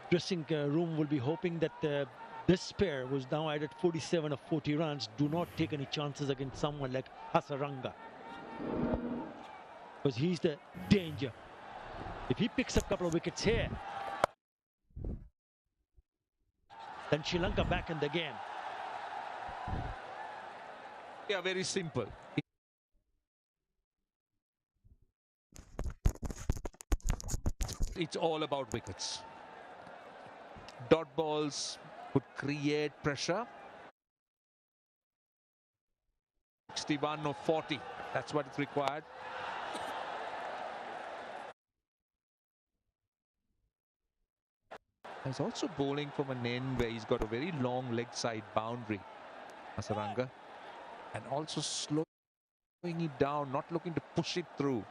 dressing room will be hoping that this pair, who's now added 47 of 40 runs, do not take any chances against someone like Hasaranga, because he's the danger. If he picks up a couple of wickets here, then Sri Lanka back in the game. Yeah, very simple. It's all about wickets. Dot balls would create pressure. 61 or 40, that's what is required. He's also bowling from an end where he's got a very long leg side boundary, Hasaranga, and also slowing it down, not looking to push it through.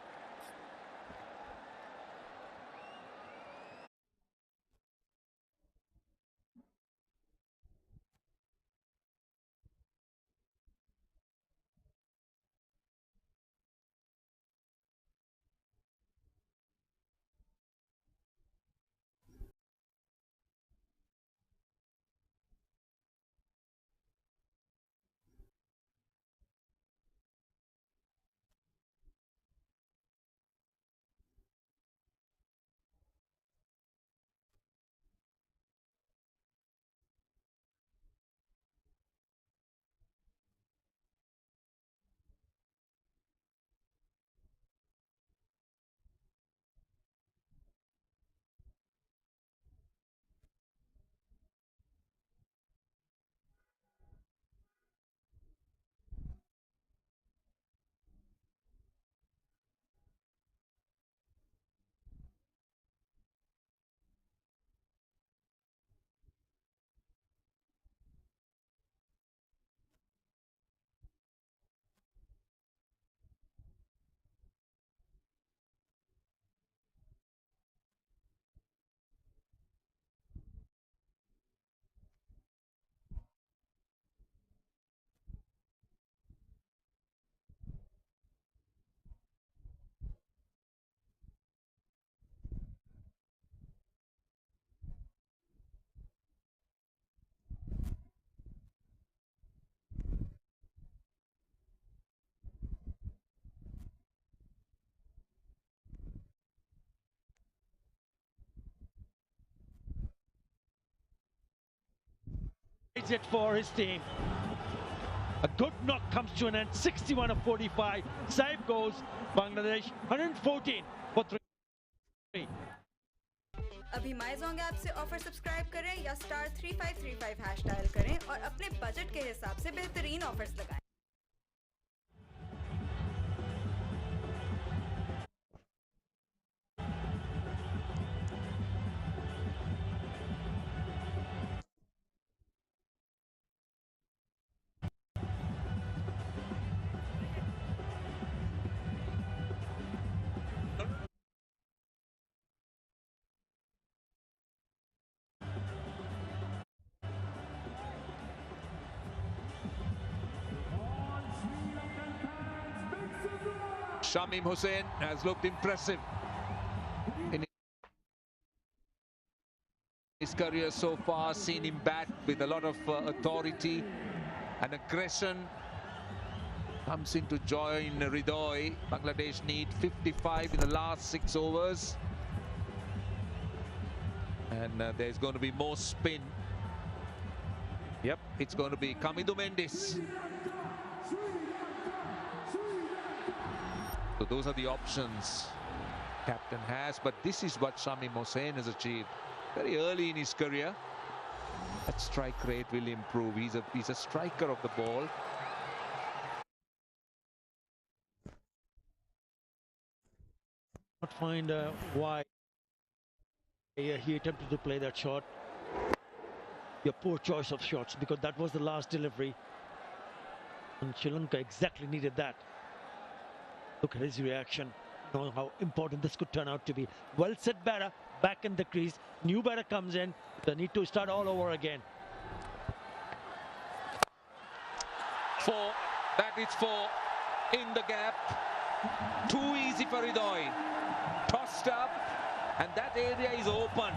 It for his team. A good knock comes to an end. 61 of 45. Saib goes. Bangladesh 114 for 3. अभी माइज़ोंग app से offer subscribe करें या *3535 # dial करें और अपने budget के हिसाब से बेहतरीन ऑफर्स लगाएं। Shamim Hussain has looked impressive in his career so far. Seen him bat with a lot of authority and aggression. Comes in to join Ridoy. Bangladesh need 55 in the last 6 overs. And there's going to be more spin. Yep, it's going to be Kamidu Mendis. So those are the options captain has, but this is what Shamim Hussain has achieved very early in his career. That strike rate will improve. He's a striker of the ball. Not find why he attempted to play that shot. Your poor choice of shots, because that was the last delivery, and Sri Lanka exactly needed that. Look at his reaction, knowing how important this could turn out to be. Well set batter, back in the crease. New batter comes in. They need to start all over again. 4, that is 4, in the gap. Too easy for Ridoy. Tossed up, and that area is open.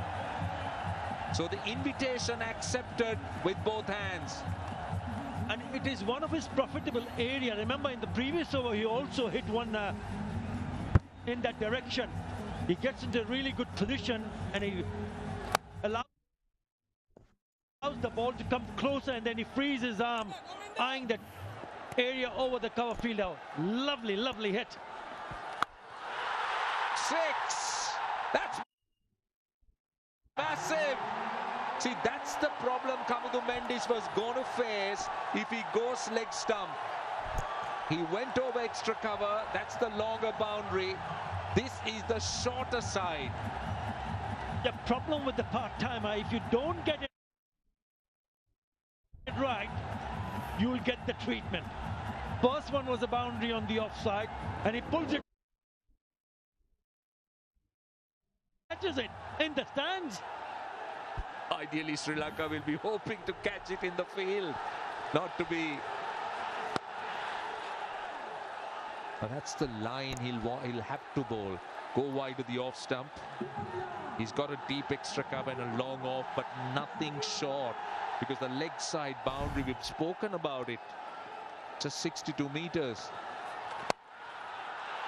So the invitation accepted with both hands. And it is one of his profitable area. Remember, in the previous over, he also hit one in that direction. He gets into a really good position and he allows the ball to come closer, and then he frees his arm, eyeing that area over the cover field out. Lovely, lovely hit. 6. That's massive. See, that's the problem Kamudu Mendes was going to face if he goes leg stump. He went over extra cover. That's the longer boundary. This is the shorter side. The problem with the part-timer, if you don't get it right, you will get the treatment. First one was a boundary on the offside, and he pulls it, catches it in the stands. Ideally, Sri Lanka will be hoping to catch it in the field, not to be. But that's the line he'll have to bowl. Go wide to the off stump. He's got a deep extra cover and a long off, but nothing short, because the leg side boundary, we've spoken about it. Just 62 meters.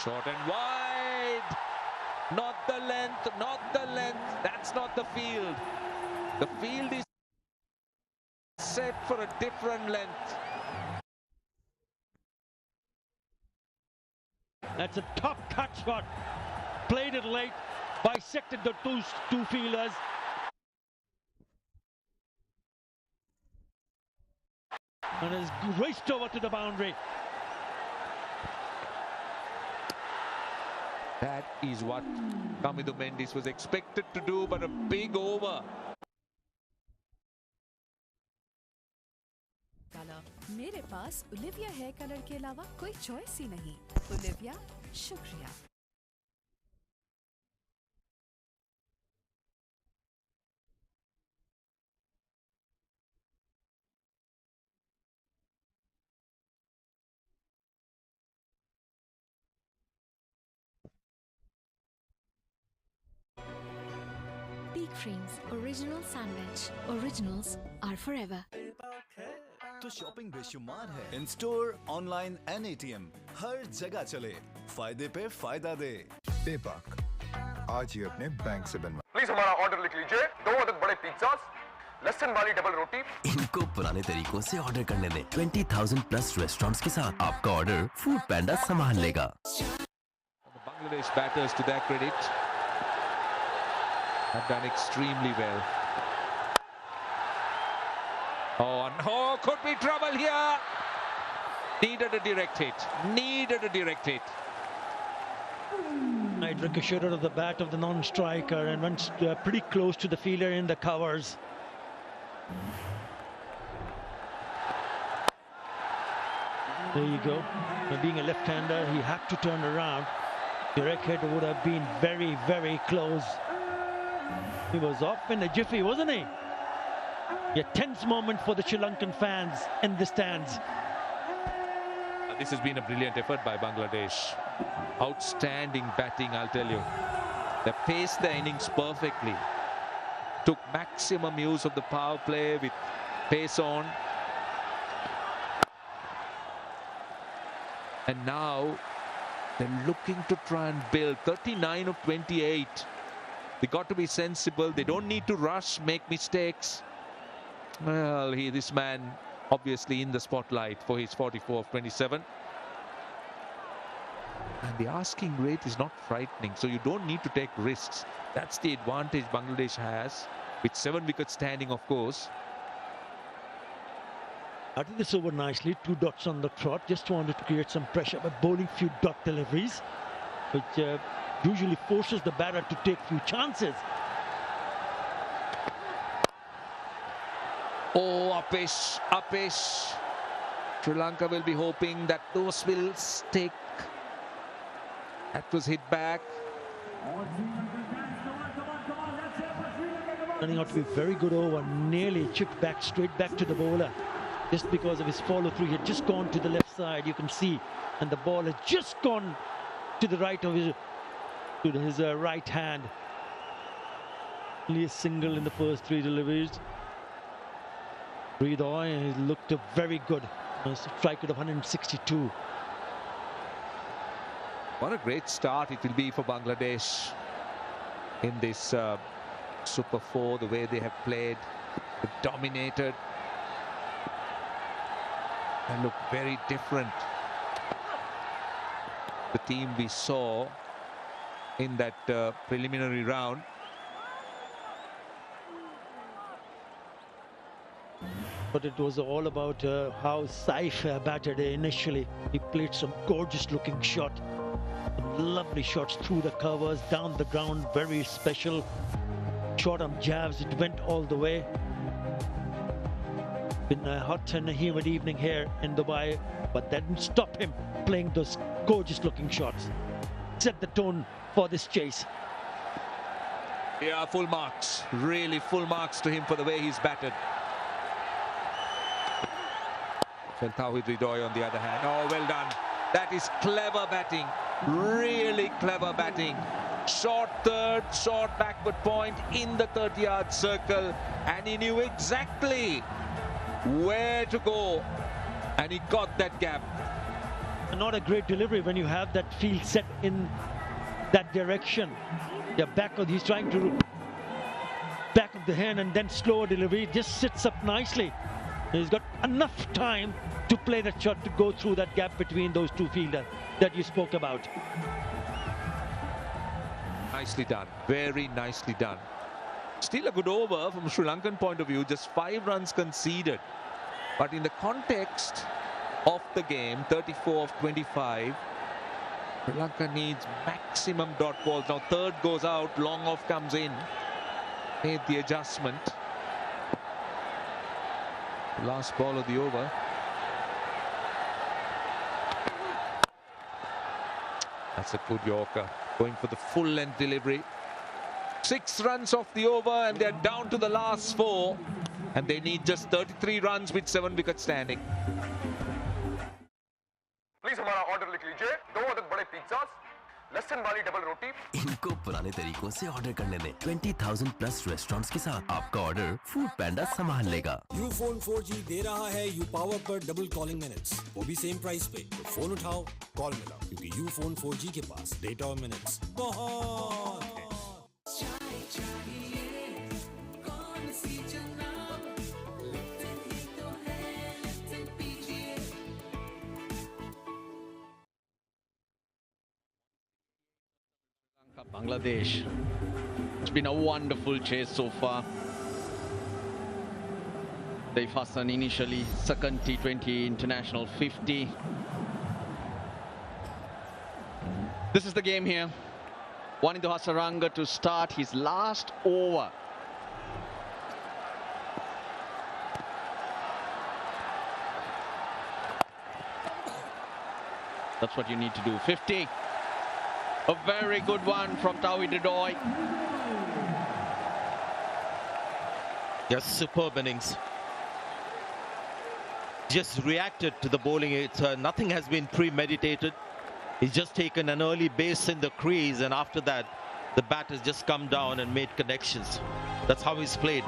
Short and wide. Not the length, not the length. That's not the field. The field is set for a different length. That's a top cut shot. Played it late, bisected the two fielders. And has raced over to the boundary. That is what Kamudu Mendes was expected to do, but a big over. मेरे पास Olivia hair colour के अलावा कोई choice ही नहीं। Olivia, शुक्रिया। Peak Frames Original Sandwich. Originals are forever. तो shopping बेशुमार है। In store, online and ATM हर जगह चले, फायदे पे फायदा दे। पेपाक आज ही अपने बैंक से बनवा। प्लीज हमारा ऑर्डर लिख लीजिए। 2 अदद बड़े पिज्जास, लहसुन वाली डबल रोटी। इनको पुराने तरीकों से ऑर्डर करने दें। 20,000 प्लस रेस्टोरेंट्स के साथ आपका ऑर्डर फूड पैंडा संभाल लेगा। Bangladesh batters, to their credit, have done extremely well. Oh, no, could be trouble here. Needed a direct hit. Needed a direct hit. It ricocheted of the bat of the non-striker and went pretty close to the fielder in the covers. There you go. Being a left-hander, he had to turn around. Direct hit would have been very, very close. He was off in a jiffy, wasn't he? A tense moment for the Sri Lankan fans in the stands. This has been a brilliant effort by Bangladesh. Outstanding batting, I'll tell you. They paced their innings perfectly. Took maximum use of the power play with pace on. And now they're looking to try and build 39 of 28. They got to be sensible. They don't need to rush, make mistakes. Well, this man obviously in the spotlight for his 44 of 27. And the asking rate is not frightening, so you don't need to take risks. That's the advantage Bangladesh has, with 7 wickets standing, of course. I did this over nicely, 2 dots on the trot. Just wanted to create some pressure by bowling few dot deliveries, which usually forces the batter to take few chances. Oh, upish. Sri Lanka will be hoping that those will stick. That was hit back. Turning out to be a very good over, nearly chipped back, straight back to the bowler. Just because of his follow-through, he had just gone to the left side, you can see. And the ball has just gone to the right of his right hand. Only a single in the first 3 deliveries. Hridoy looked very good. A strike rate of 162. What a great start it will be for Bangladesh in this Super 4, the way they have played, they've dominated. They look very different. The team we saw in that preliminary round. But it was all about how Saif batted initially. He played some gorgeous looking shot. Some lovely shots through the covers, down the ground, very special. Shot on jabs, it went all the way. Been a hot and a humid evening here in Dubai, but that didn't stop him playing those gorgeous looking shots. Set the tone for this chase. Yeah, full marks. Really full marks to him for the way he's batted. And Tawhid Hridoy on the other hand. Oh, well done. That is clever batting. Really clever batting. Short third, short backward point in the 30-yard circle. And he knew exactly where to go. And he got that gap. Not a great delivery when you have that field set in that direction. Yeah, he's trying to back of the hand and then slower delivery. It just sits up nicely. He's got enough time to play that shot to go through that gap between those two fielders that you spoke about. Nicely done. Very nicely done. Still a good over from Sri Lankan point of view. Just 5 runs conceded. But in the context of the game, 34 of 25, Sri Lanka needs maximum dot balls. Now third goes out, long off comes in. Made the adjustment. Last ball of the over. That's a good Yorker. Going for the full length delivery. 6 runs off the over and they're down to the last 4. And they need just 33 runs with 7 wickets standing. Please हमारा order लिख लीजिए 2 अदद बड़े pizzas लहसुन वाली double रोटी इनको पुराने तरीकों से ऑर्डर करने दें 20,000 प्लस रेस्टोरेंट्स के साथ आपका ऑर्डर फूड पैंडा संभाल लेगा। यूफोन 4G दे रहा है यू पावर पर डबल कॉलिंग मिनट्स, वो भी सेम प्राइस पे। तो फोन उठाओ, कॉल मिलाओ, क्योंकि यूफोन 4G के पास डेटा और मिनट्स बहुत है। Bangladesh. It's been a wonderful chase so far. They Hassan initially second T20 international 50. This is the game here. Wanindu Hasaranga to start his last over. That's what you need to do. 50. A very good one from Tawhid Hridoy. Yes, superb innings. Just reacted to the bowling. Nothing has been premeditated. He's just taken an early base in the crease, and after that, the bat has just come down and made connections. That's how he's played.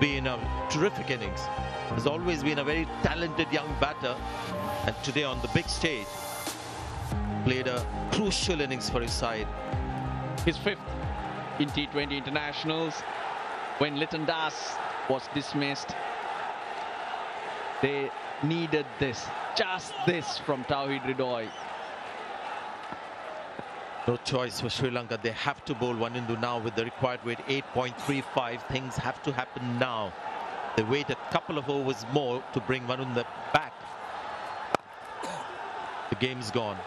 Been a terrific innings. He's always been a very talented young batter, and today on the big stage, played a crucial innings for his side. His 5th in T20 internationals. When Liton Das was dismissed, they needed this, just this from Tawhid Hridoy. No choice for Sri Lanka. They have to bowl Wanindu now with the required weight 8.35. Things have to happen now. They wait a couple of overs more to bring Wanindu back. The game's gone.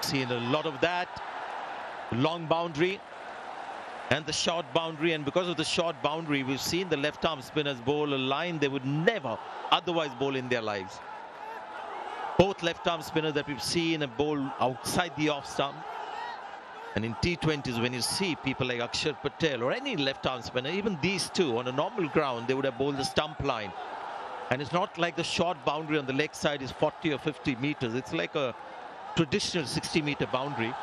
Seen a lot of that. Long boundary and the short boundary, and because of the short boundary, we've seen the left arm spinners bowl a line they would never otherwise bowl in their lives. Both left arm spinners that we've seen have bowled outside the off stump. And in T20s, when you see people like Akshar Patel or any left arm spinner, even these two on a normal ground, they would have bowled the stump line. And it's not like the short boundary on the leg side is 40 or 50 meters. It's like a traditional 60-meter boundary.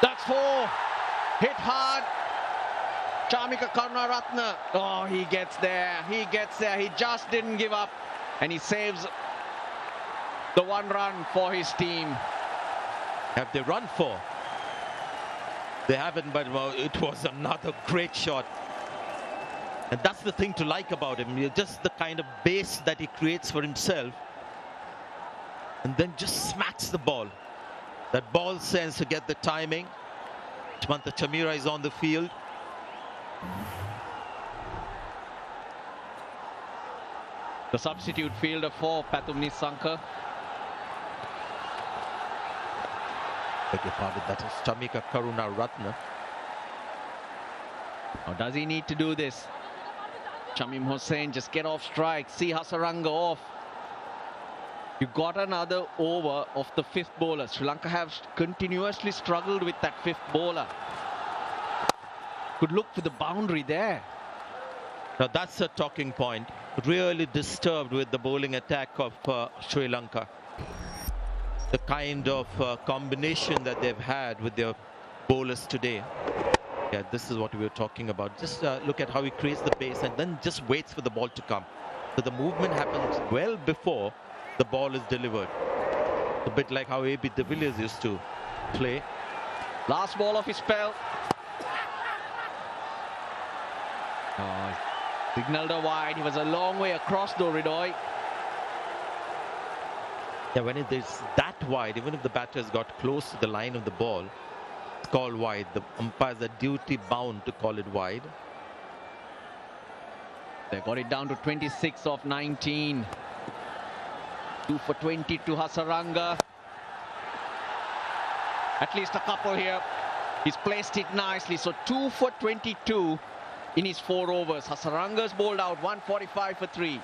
That's 4. Hit hard. Chamika Karunaratne. Oh, he gets there. He gets there. He just didn't give up. And he saves the one run for his team. Have they run for? They haven't, but it was another great shot. And that's the thing to like about him. Just the kind of base that he creates for himself. And then just smacks the ball. That ball sense to get the timing. Dushmantha Chameera is on the field. The substitute fielder for Pathum Nissanka. Beg your pardon, that is Chamika Karunaratne. Or does he need to do this? Shamim Hossain, just get off strike. See Hasaranga off. You got another over of the fifth bowler. Sri Lanka have continuously struggled with that fifth bowler. Could look for the boundary there. Now that's a talking point. Really disturbed with the bowling attack of Sri Lanka. The kind of combination that they've had with their bowlers today. Yeah, this is what we were talking about. Just look at how he creates the base and then just waits for the ball to come. So the movement happens well before the ball is delivered. A bit like how A.B. de Villiers used to play. Last ball of his spell. Oh, signalled a wide. He was a long way across though, Ridoy. Yeah, when it is that wide, even if the batter has got close to the line of the ball, it's called wide. The umpires are duty bound to call it wide. They got it down to 26 of 19. 2 for 20 to Hasaranga. At least a couple here. He's placed it nicely. So 2 for 22 in his 4 overs. Hasaranga's bowled out 145 for 3.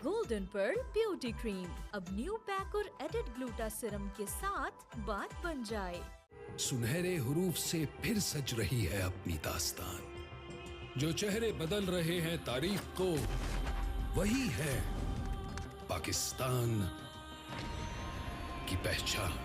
Golden pearl beauty cream अब new pack और added gluta serum के साथ बात बन जाए। सुनहरे हुरूफ से फिर सज रही है अपनी दास्तान। जो चेहरे बदल रहे हैं तारीख को, वही है पाकिस्तान की पहचान।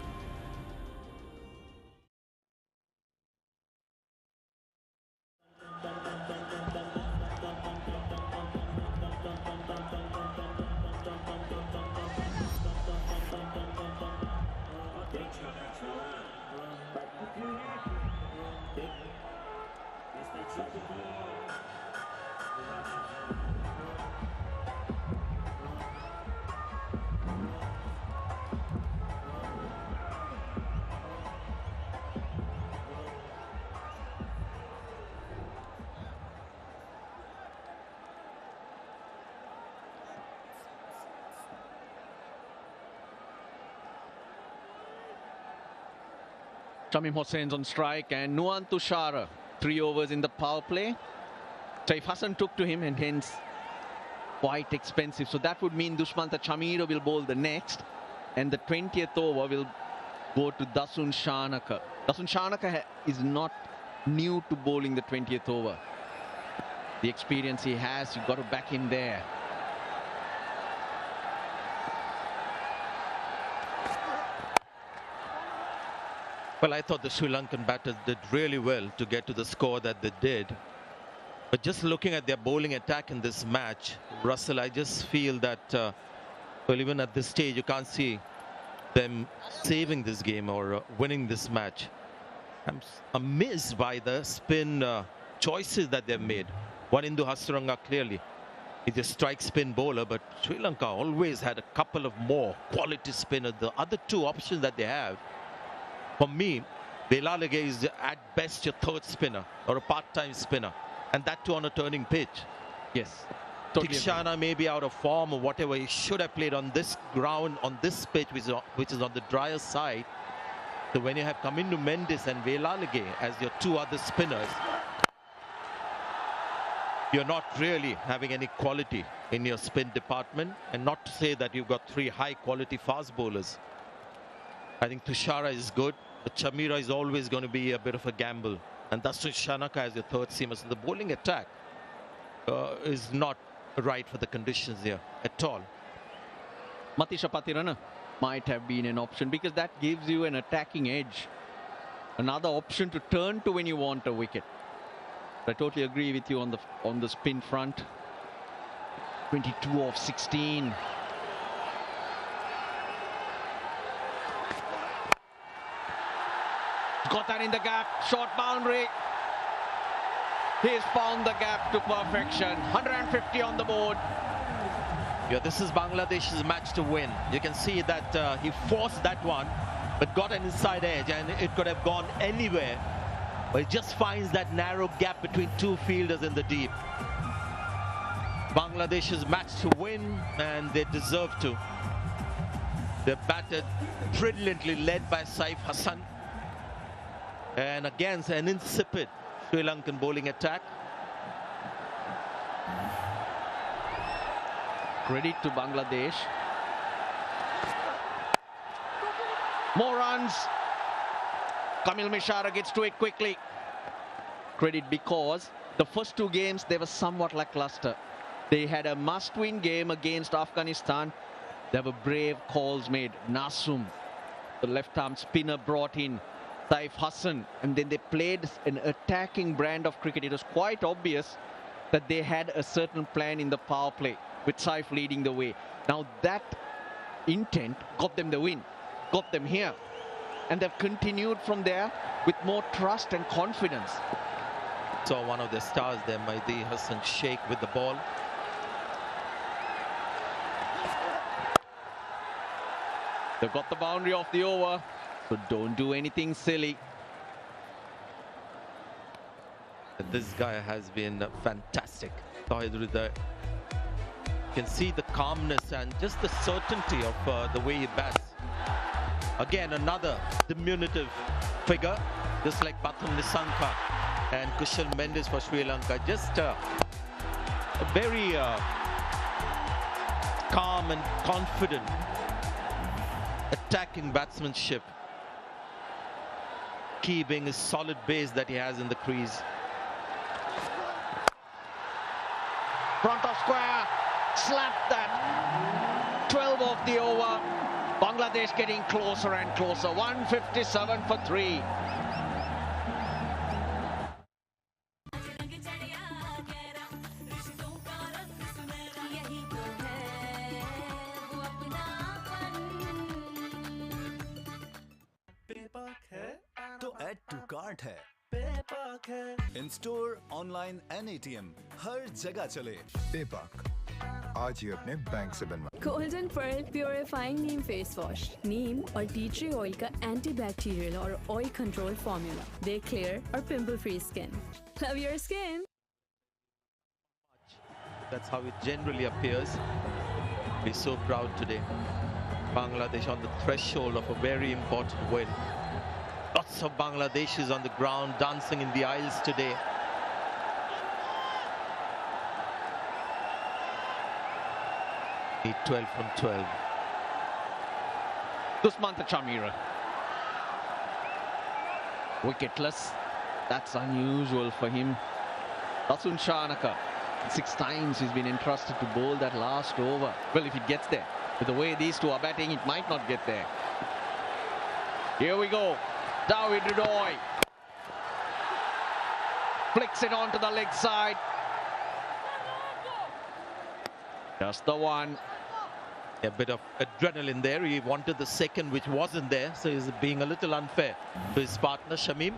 Shamim Hossain's on strike and Nuwan Tushara 3 overs in the power play. Saif Hassan took to him and hence quite expensive. So that would mean Dushmantha Chameera will bowl the next and the 20th over will go to Dasun Shanaka. Dasun Shanaka is not new to bowling the 20th over. The experience he has, you've got to back him there. Well, I thought the Sri Lankan batters did really well to get to the score that they did. But just looking at their bowling attack in this match, Russell, I just feel that, well, even at this stage, you can't see them saving this game or winning this match. I'm amazed by the spin choices that they've made. Wanindu Hasaranga clearly is a strike spin bowler, but Sri Lanka always had a couple of more quality spinners. The other two options that they have, for me, Velalage is at best your third spinner or a part-time spinner, and that too on a turning pitch. Yes. Totally Tikshana may be out of form or whatever. He should have played on this ground, on this pitch, which is on the drier side. So when you have Kamindu Mendes and Velalage as your two other spinners, you're not really having any quality in your spin department, and not to say that you've got 3 high-quality fast bowlers. I think Tushara is good, but Chamira is always going to be a bit of a gamble. And that's Shanaka as your third seamer. So the bowling attack is not right for the conditions here at all. Matisha Patirana might have been an option because that gives you an attacking edge. Another option to turn to when you want a wicket. I totally agree with you on the spin front. 22 of 16. Got that in the gap, short boundary. He's found the gap to perfection. 150 on the board. Yeah, this is Bangladesh's match to win. You can see that he forced that one, but got an inside edge, and it could have gone anywhere. But he just finds that narrow gap between two fielders in the deep. Bangladesh's match to win, and they deserve to. They're batted brilliantly, led by Saif Hassan. And against an insipid Sri Lankan bowling attack. Credit to Bangladesh. More runs. Kamil Mishara gets to it quickly. Credit because the first two games they were somewhat lackluster. They had a must-win game against Afghanistan. There were brave calls made. Nasum, the left-arm spinner, brought in. Saif Hassan, and then they played an attacking brand of cricket. It was quite obvious that they had a certain plan in the power play, with Saif leading the way. Now that intent got them the win, got them here, and they've continued from there with more trust and confidence. Saw one of their stars there, Mahdi Hassan Sheikh, with the ball. They've got the boundary off the over. So don't do anything silly. This guy has been fantastic. You can see the calmness and just the certainty of the way he bats. Again, another diminutive figure, just like Pathum Nissanka and Kushal Mendes for Sri Lanka. Just a very calm and confident attacking batsmanship. Key being his solid base that he has in the crease. Front of square, slapped that. 12 off the over. Bangladesh getting closer and closer. 157 for 3. तो add to cart है, in store, online and ATM, हर जगह चले। पेपाक आज ही अपने bank से बनवा। Golden pearl purifying neem face wash, नीम और टी ट्री ऑयल का एंटीबैक्टीरियल और ऑयल कंट्रोल फॉर्मूला दे क्लियर और pimple free skin. Love your skin. That's how it generally appears. We're so proud today. Bangladesh on the threshold of a very important win. Lots of Bangladeshis on the ground dancing in the aisles today. Need 12 from 12. Dusmantha Chamira. Wicketless. That's unusual for him. Dasun Shanaka. 6 times he's been entrusted to bowl that last over. Well, if it gets there. With the way these two are batting, it might not get there. Here we go. David Rudoy flicks it onto the leg side. Just the one. A bit of adrenaline there. He wanted the second, which wasn't there, so he's being a little unfair to his partner Shamim.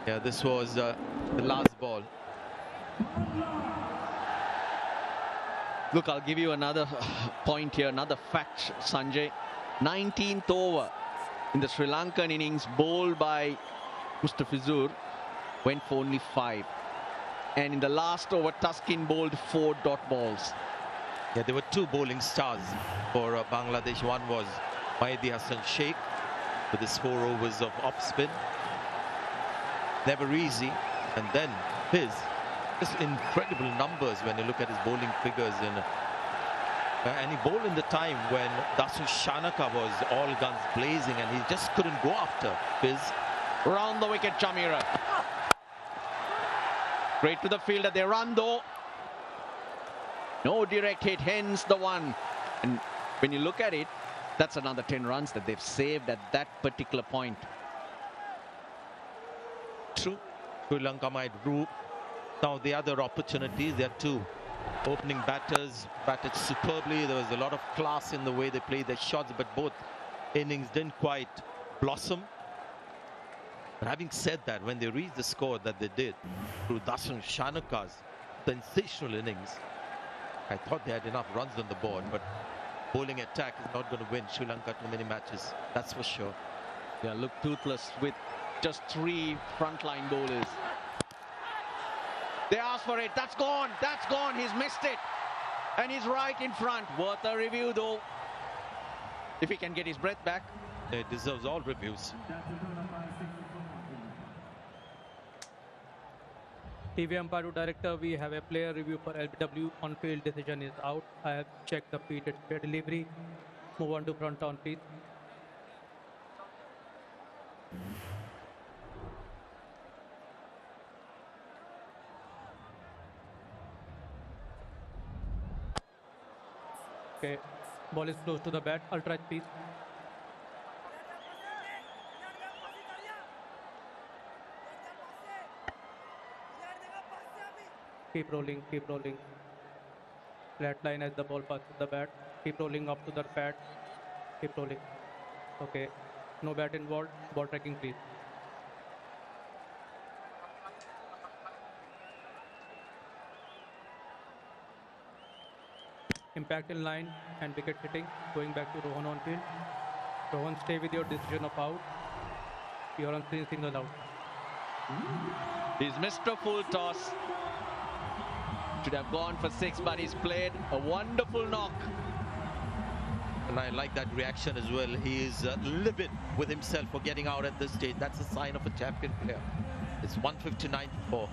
Yeah, this was the last ball. Look, I'll give you another point here, another fact, Sanjay. 19th over in the Sri Lankan innings, bowled by Mustafizur, went for only 5. And in the last over, Tuskin bowled 4 dot balls. Yeah, there were 2 bowling stars for Bangladesh. One was Mahdi Hassan Sheikh with his 4 overs of off spin. Never easy. And then his just incredible numbers when you look at his bowling figures in And he bowled in the time when Dasu Shanaka was all guns blazing and he just couldn't go after Fizz. Round the wicket, Chamira. Straight to the fielder, they run though. No direct hit, hence the one. And when you look at it, that's another 10 runs that they've saved at that particular point. True. Sri Lanka might rule. Now the other opportunities, there are two opening batters batted superbly. There was a lot of class in the way they played their shots, but both innings didn't quite blossom. But having said that, when they reached the score that they did through Dasun Shanaka's sensational innings, I thought they had enough runs on the board, but bowling attack is not going to win Sri Lanka too many matches, that's for sure. Yeah, look toothless with just 3 frontline bowlers. They asked for it. That's gone. That's gone. He's missed it. And he's right in front. Worth a review, though. If he can get his breath back. It deserves all reviews. TV M2k.Director, we have a player review for LBW. On-field decision is out. I have checked the feed. It's fair delivery. Move on to front on, please. Okay, ball is close to the bat. Ultra speed. Keep rolling, keep rolling. Flat line as the ball passes the bat. Keep rolling up to the pad. Keep rolling. Okay, no bat involved. Ball tracking, please. Impact in line and wicket hitting. Going back to Rohan on field. Rohan, stay with your decision of out. You're on screen, single out. He's missed a full toss. Should have gone for 6, but he's played a wonderful knock. And I like that reaction as well. He is livid with himself for getting out at this stage. That's a sign of a champion player. It's 159 to 4.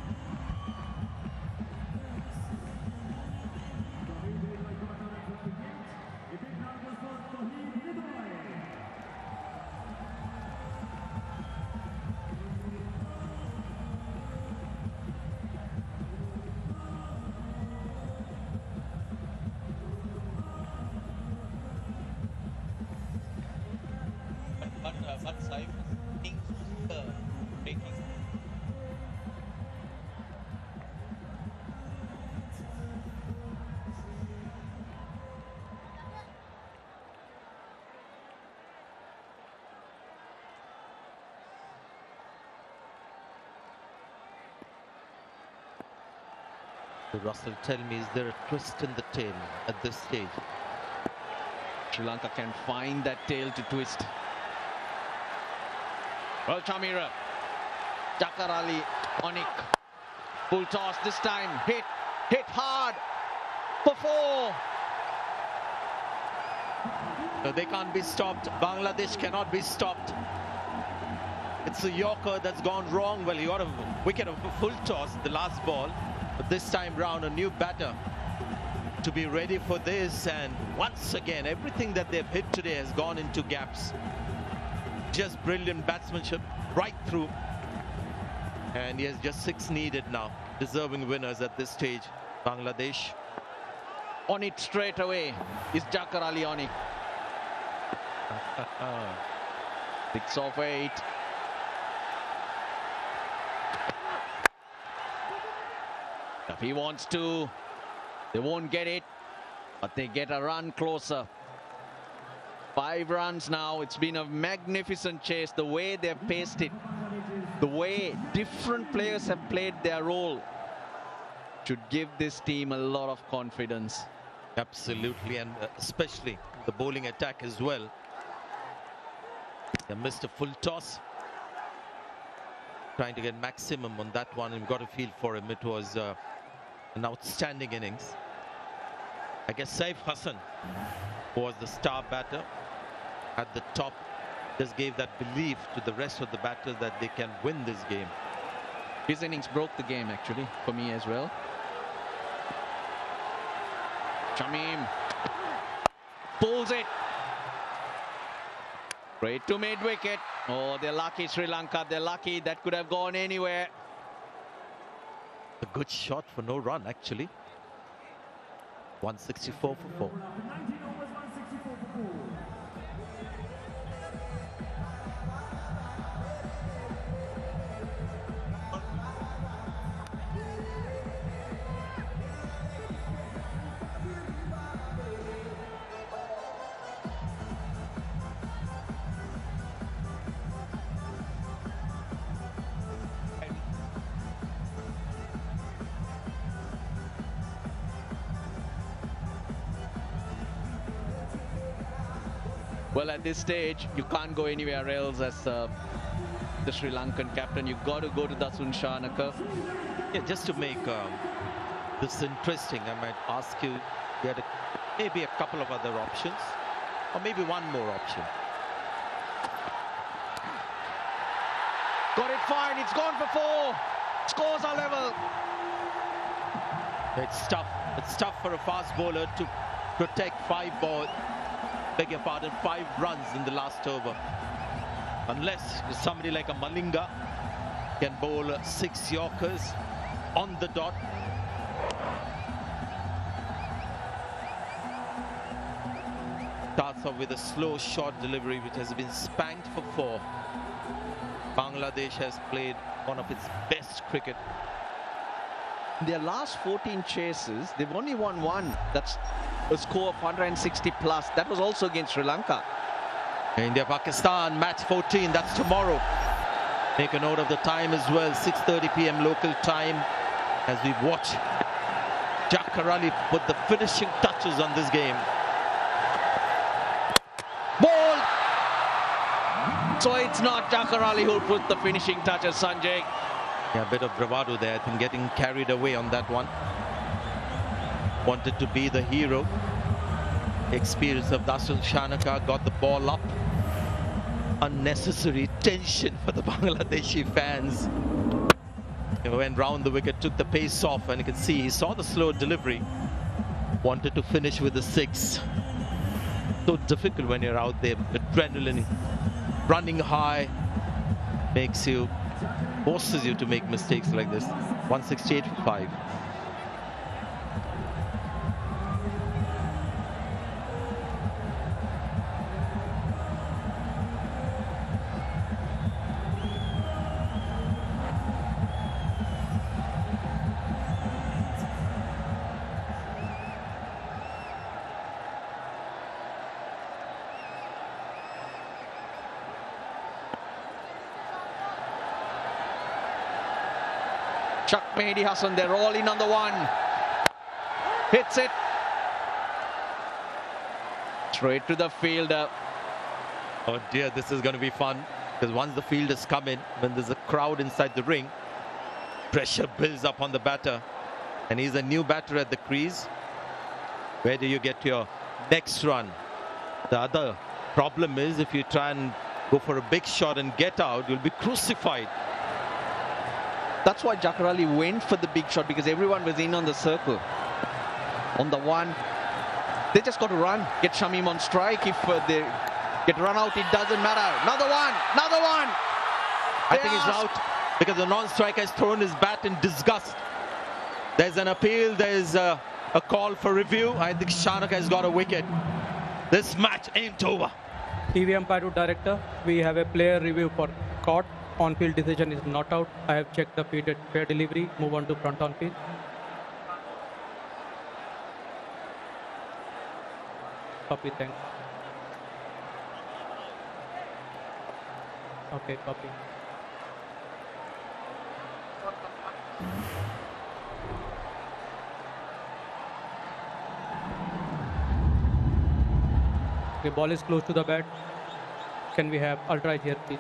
But Saif, things breaking. Russell, tell me, is there a twist in the tail at this stage? Sri Lanka can find that tail to twist. Well, Chamira, Jakar Ali, Onik, full toss this time, hit hard, for 4. No, they can't be stopped. Bangladesh cannot be stopped. It's a Yorker that's gone wrong. Well, he got a wicket of a full toss, the last ball, but this time round a new batter to be ready for this, and once again, everything that they've hit today has gone into gaps. Just brilliant batsmanship right through, and he has just 6 needed now. Deserving winners at this stage, Bangladesh. On it straight away is Jakar Ali on it. 6 of 8. If he wants to, they won't get it, but they get a run closer. 5 runs now. It's been a magnificent chase. The way they've paced it, the way different players have played their role, should give this team a lot of confidence. Absolutely, and especially the bowling attack as well. They missed a full toss. Trying to get maximum on that one, and we've got a feel for him. It was an outstanding innings. I guess Saif Hassan was the star batter at the top, just gave that belief to the rest of the batters that they can win this game. His innings broke the game, actually, for me as well. Shamim, Pulls it. Straight to mid-wicket. Oh, they're lucky, Sri Lanka. They're lucky. That could have gone anywhere. A good shot for no run, actually. 164 for 4. Well, at this stage, you can't go anywhere else as the Sri Lankan captain. You've got to go to Dasun Shanaka. Yeah, just to make this interesting, I might ask you, you had maybe a couple of other options, or maybe one more option. Got it fine. It's gone for 4. Scores are level. It's tough. It's tough for a fast bowler to protect 5 balls. Beg your pardon, 5 runs in the last over. Unless somebody like a Malinga can bowl 6 Yorkers on the dot. Starts off with a slow short delivery which has been spanked for 4. Bangladesh has played one of its best cricket. Their last 14 chases, they've only won 1. That's a score of 160 plus. That was also against Sri Lanka. India-Pakistan, match 14, that's tomorrow. Make a note of the time as well, 6:30 p.m. local time, as we watch Jafar Ali put the finishing touches on this game. Ball! So it's not Jafar Ali who put the finishing touches, Sanjay. Yeah, a bit of bravado there, I think, getting carried away on that one. Wanted to be the hero. Experience of Dasun Shanaka, got the ball up. Unnecessary tension for the Bangladeshi fans. He went round the wicket, took the pace off, and you can see he saw the slow delivery. Wanted to finish with the 6. So difficult when you're out there. Adrenaline running high forces you to make mistakes like this. 168 for 5. Chuck Mehdi Hassan, they're all in on the 1. Hits it. Straight to the fielder. Oh dear, this is going to be fun. Because once the fielders come in, when there's a crowd inside the ring, pressure builds up on the batter. And he's a new batter at the crease. Where do you get your next run? The other problem is if you try and go for a big shot and get out, you'll be crucified. That's why Jafar Ali went for the big shot, because everyone was in on the circle. On the 1, they just got to run, get Shamim on strike. If they get run out, it doesn't matter. Another one, another one. I think he's out because the non-striker has thrown his bat in disgust. There's an appeal, there's a call for review. I think Shanaka has got a wicket. This match ain't over. TV M2k.Director, we have a player review for caught. On-field decision is not out. I have checked the feed at fair delivery. Move on to front on field. Copy, thanks. Okay, copy. The ball is close to the bat. Can we have ultra here, please?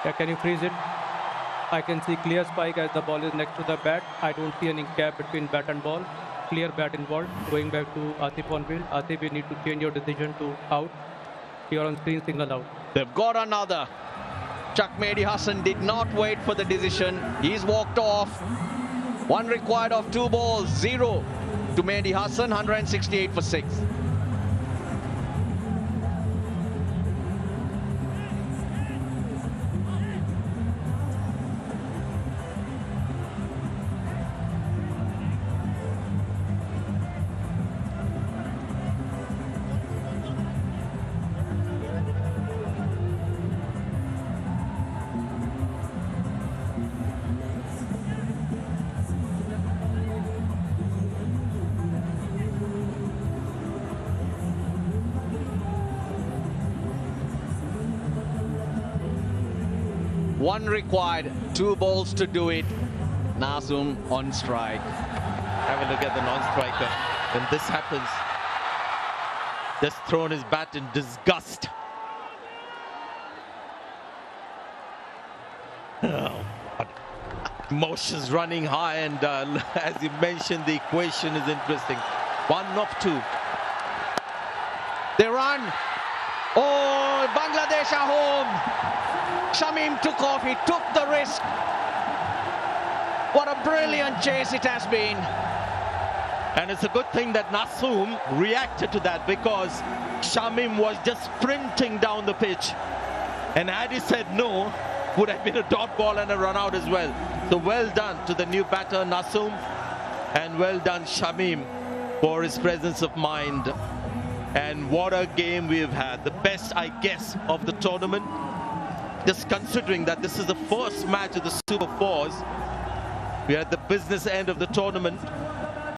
Yeah, can you freeze it? I can see clear spike as the ball is next to the bat. I don't see any gap between bat and ball. clear bat involved. Going back to Atif on field. Atif, you need to change your decision to out. You are on screen, signal out. They've got another. Chuck Mehdi Hassan did not wait for the decision. He's walked off. One required of 2 balls, 0 to Mehdi Hassan, 168 for 6. One required, 2 balls to do it. Nazum on strike. Have a look at the non-striker. When this happens, just thrown his bat in disgust. Oh, emotions running high, and as you mentioned, the equation is interesting. 1 of 2. They run. Oh, Bangladesh are home. Shamim took off. He took the risk. What a brilliant chase it has been. And it's a good thing that Nasum reacted to that, because Shamim was just sprinting down the pitch. And had he said no, would have been a dot ball and a run out as well. So well done to the new batter Nasum, and well done Shamim for his presence of mind. And what a game we've had. The best, I guess, of the tournament. Just considering that this is the first match of the Super Fours. We are at the business end of the tournament.